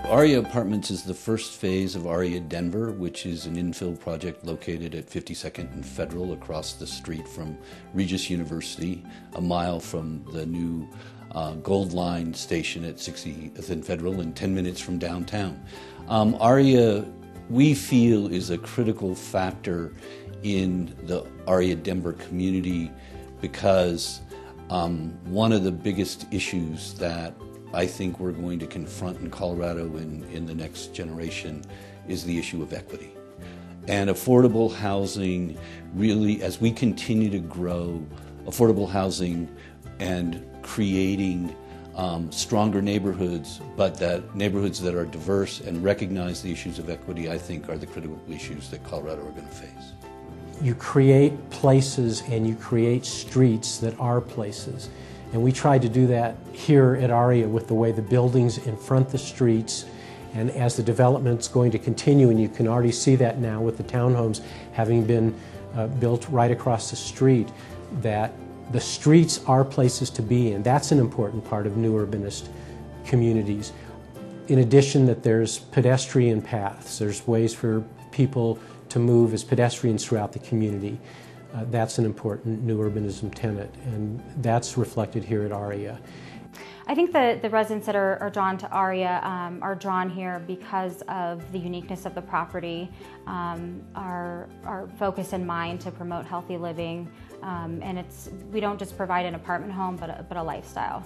Aria Apartments is the first phase of Aria Denver, which is an infill project located at 52nd and Federal across the street from Regis University, a mile from the new Gold Line station at 60th and Federal and 10 minutes from downtown. Aria, we feel, is a critical factor in the Aria Denver community because one of the biggest issues that I think we're going to confront in Colorado in the next generation is the issue of equity. And affordable housing really, as we continue to grow affordable housing and creating stronger neighborhoods, but that neighborhoods that are diverse and recognize the issues of equity, I think are the critical issues that Colorado are going to face. You create places and you create streets that are places. And we tried to do that here at Aria with the way the buildings in front the streets, and as the development's going to continue, and you can already see that now with the townhomes having been built right across the street, that the streets are places to be in. That's an important part of new urbanist communities. In addition, that there's pedestrian paths, there's ways for people to move as pedestrians throughout the community. That's an important new urbanism tenet, and that's reflected here at Aria. I think the residents that are drawn to Aria are drawn here because of the uniqueness of the property, our focus in mind to promote healthy living, and we don't just provide an apartment home, but a lifestyle.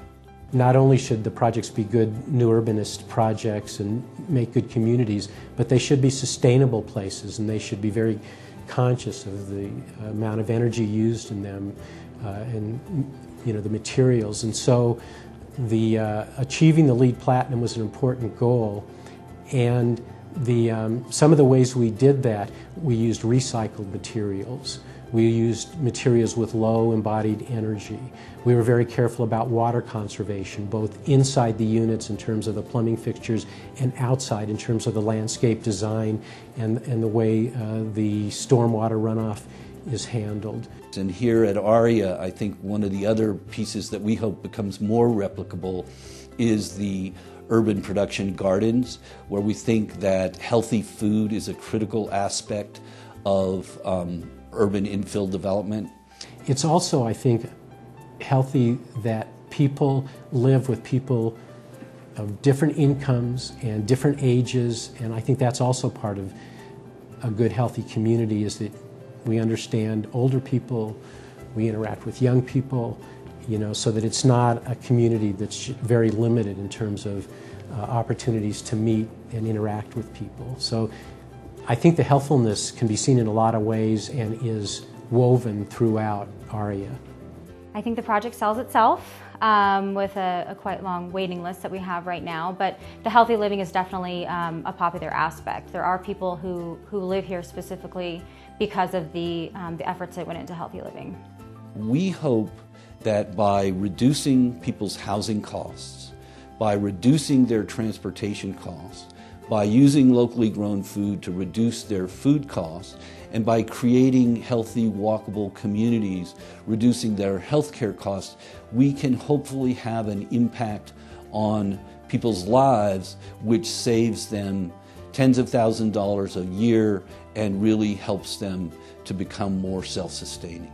Not only should the projects be good new urbanist projects and make good communities, but they should be sustainable places, and they should be very conscious of the amount of energy used in them and the materials. And so achieving the LEED Platinum was an important goal, and some of the ways we did that, we used recycled materials. We used materials with low embodied energy. We were very careful about water conservation, both inside the units in terms of the plumbing fixtures and outside in terms of the landscape design and the way the stormwater runoff is handled. And here at Aria, I think one of the other pieces that we hope becomes more replicable is the urban production gardens, where we think that healthy food is a critical aspect of urban infill development. It's also, I think, healthy that people live with people of different incomes and different ages, and I think that's also part of a good, healthy community, is that we understand older people, we interact with young people, so that it's not a community that's very limited in terms of opportunities to meet and interact with people. So I think the healthfulness can be seen in a lot of ways and is woven throughout Aria. I think the project sells itself with a quite long waiting list that we have right now, but the healthy living is definitely a popular aspect. There are people who live here specifically because of the efforts that went into healthy living. We hope that by reducing people's housing costs, by reducing their transportation costs, by using locally grown food to reduce their food costs, and by creating healthy, walkable communities, reducing their healthcare costs, we can hopefully have an impact on people's lives, which saves them tens of thousands of dollars a year and really helps them to become more self-sustaining.